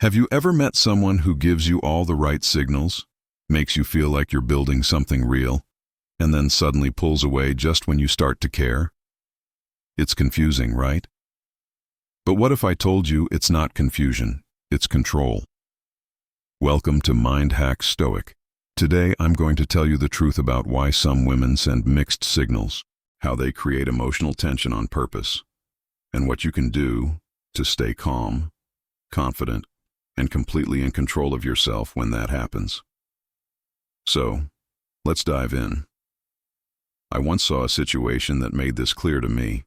Have you ever met someone who gives you all the right signals, makes you feel like you're building something real, and then suddenly pulls away just when you start to care? It's confusing, right? But what if I told you it's not confusion, it's control? Welcome to Mind Hack Stoic. Today I'm going to tell you the truth about why some women send mixed signals, how they create emotional tension on purpose, and what you can do to stay calm, confident, and completely in control of yourself when that happens. So, let's dive in. I once saw a situation that made this clear to me.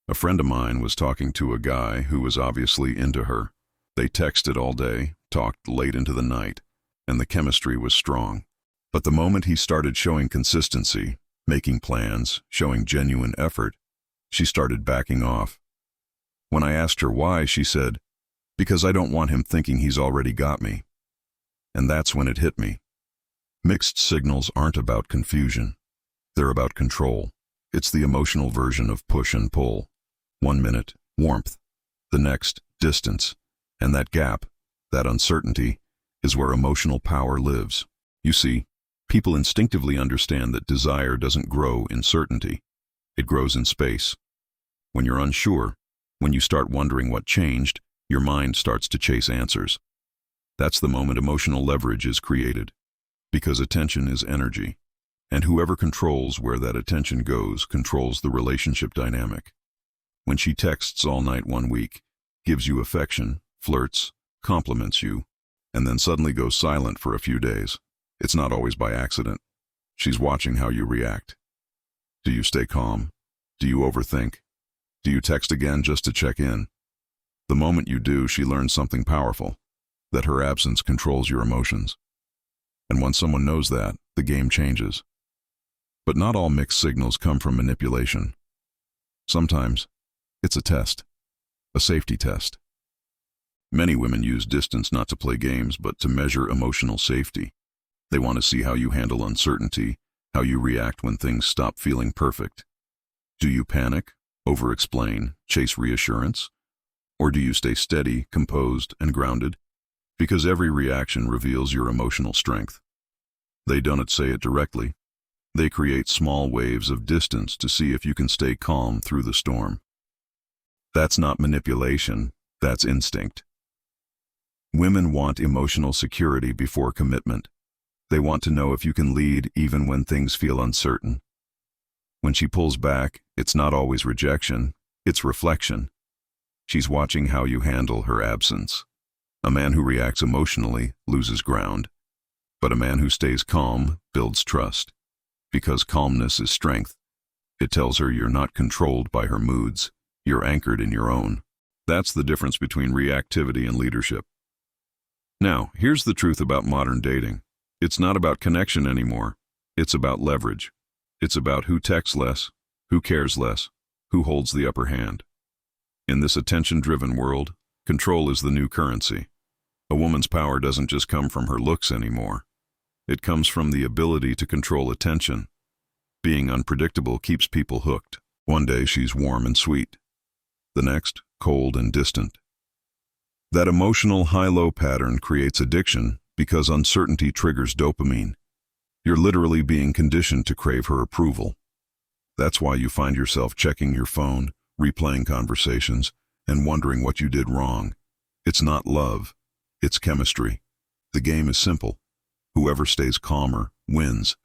A friend of mine was talking to a guy who was obviously into her. They texted all day, talked late into the night, and the chemistry was strong. But the moment he started showing consistency, making plans, showing genuine effort, she started backing off. When I asked her why, she said, "Because I don't want him thinking he's already got me." And that's when it hit me. Mixed signals aren't about confusion. They're about control. It's the emotional version of push and pull. 1 minute, warmth. The next, distance. And that gap, that uncertainty, is where emotional power lives. You see, people instinctively understand that desire doesn't grow in certainty. It grows in space. When you're unsure, when you start wondering what changed, your mind starts to chase answers. That's the moment emotional leverage is created. Because attention is energy. And whoever controls where that attention goes controls the relationship dynamic. When she texts all night 1 week, gives you affection, flirts, compliments you, and then suddenly goes silent for a few days, it's not always by accident. She's watching how you react. Do you stay calm? Do you overthink? Do you text again just to check in? The moment you do, she learns something powerful, that her absence controls your emotions. And once someone knows that, the game changes. But not all mixed signals come from manipulation. Sometimes, it's a test, a safety test. Many women use distance not to play games, but to measure emotional safety. They want to see how you handle uncertainty, how you react when things stop feeling perfect. Do you panic, over-explain, chase reassurance? Or do you stay steady, composed, and grounded? Because every reaction reveals your emotional strength. They don't say it directly. They create small waves of distance to see if you can stay calm through the storm. That's not manipulation, that's instinct. Women want emotional security before commitment. They want to know if you can lead even when things feel uncertain. When she pulls back, it's not always rejection, it's reflection. She's watching how you handle her absence. A man who reacts emotionally loses ground, but a man who stays calm builds trust. Because calmness is strength. It tells her you're not controlled by her moods, you're anchored in your own. That's the difference between reactivity and leadership. Now, here's the truth about modern dating. It's not about connection anymore. It's about leverage. It's about who texts less, who cares less, who holds the upper hand. In this attention-driven world, control is the new currency. A woman's power doesn't just come from her looks anymore. It comes from the ability to control attention. Being unpredictable keeps people hooked. One day she's warm and sweet. The next, cold and distant. That emotional high-low pattern creates addiction because uncertainty triggers dopamine. You're literally being conditioned to crave her approval. That's why you find yourself checking your phone, replaying conversations, and wondering what you did wrong. It's not love. It's chemistry. The game is simple. Whoever stays calmer wins.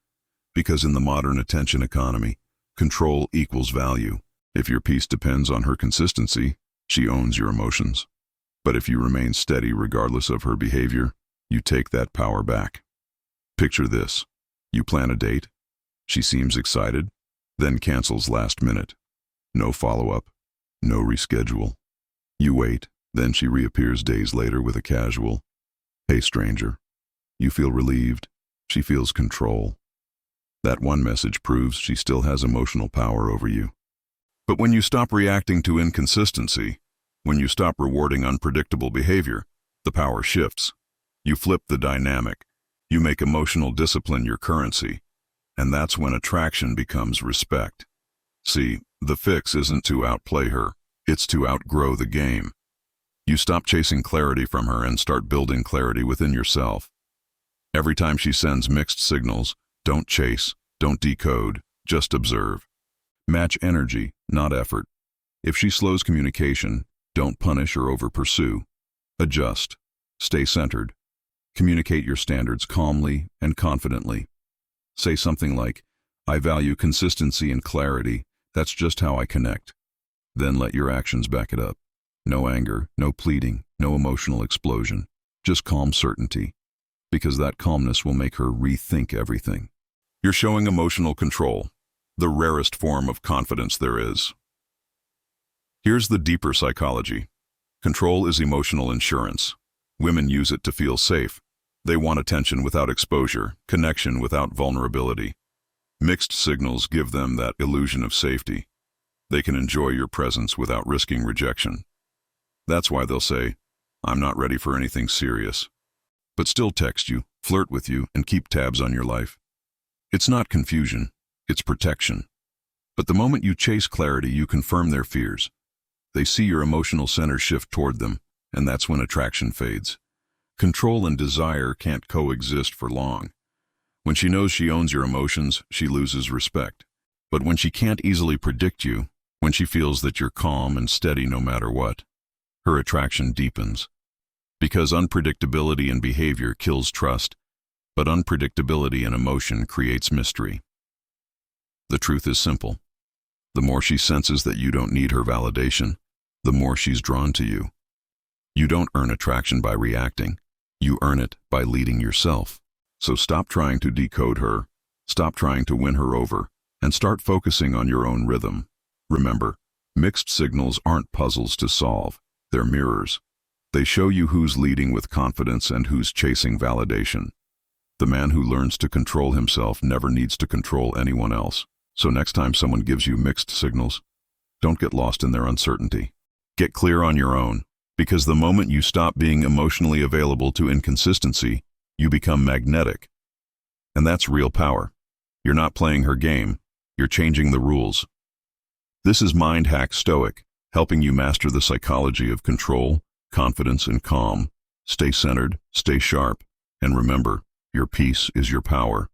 Because in the modern attention economy, control equals value. If your peace depends on her consistency, she owns your emotions. But if you remain steady regardless of her behavior, you take that power back. Picture this. You plan a date. She seems excited, then cancels last minute. No follow-up, no reschedule. You wait, then she reappears days later with a casual, "Hey stranger." You feel relieved. She feels control. That one message proves she still has emotional power over you. But when you stop reacting to inconsistency, when you stop rewarding unpredictable behavior, the power shifts. You flip the dynamic. You make emotional discipline your currency. And that's when attraction becomes respect. See, the fix isn't to outplay her. It's to outgrow the game. You stop chasing clarity from her and start building clarity within yourself. Every time she sends mixed signals, don't chase, don't decode, just observe. Match energy, not effort. If she slows communication, don't punish or over-pursue. Adjust. Stay centered. Communicate your standards calmly and confidently. Say something like, "I value consistency and clarity. That's just how I connect." Then let your actions back it up. No anger, no pleading, no emotional explosion. Just calm certainty. Because that calmness will make her rethink everything. You're showing emotional control, the rarest form of confidence there is. Here's the deeper psychology. Control is emotional insurance. Women use it to feel safe. They want attention without exposure, connection without vulnerability. Mixed signals give them that illusion of safety. They can enjoy your presence without risking rejection. That's why they'll say, "I'm not ready for anything serious," but still text you, flirt with you, and keep tabs on your life. It's not confusion, it's protection. But the moment you chase clarity, you confirm their fears. They see your emotional center shift toward them, and that's when attraction fades. Control and desire can't coexist for long. When she knows she owns your emotions, she loses respect. But when she can't easily predict you, when she feels that you're calm and steady no matter what, her attraction deepens. Because unpredictability in behavior kills trust, but unpredictability in emotion creates mystery. The truth is simple. The more she senses that you don't need her validation, the more she's drawn to you. You don't earn attraction by reacting. You earn it by leading yourself. So stop trying to decode her, stop trying to win her over, and start focusing on your own rhythm. Remember, mixed signals aren't puzzles to solve. They're mirrors. They show you who's leading with confidence and who's chasing validation. The man who learns to control himself never needs to control anyone else. So next time someone gives you mixed signals, don't get lost in their uncertainty. Get clear on your own, because the moment you stop being emotionally available to inconsistency, you become magnetic. And that's real power. You're not playing her game, you're changing the rules. This is Mind Hack Stoic, helping you master the psychology of control, confidence, and calm. Stay centered, stay sharp, and remember, your peace is your power.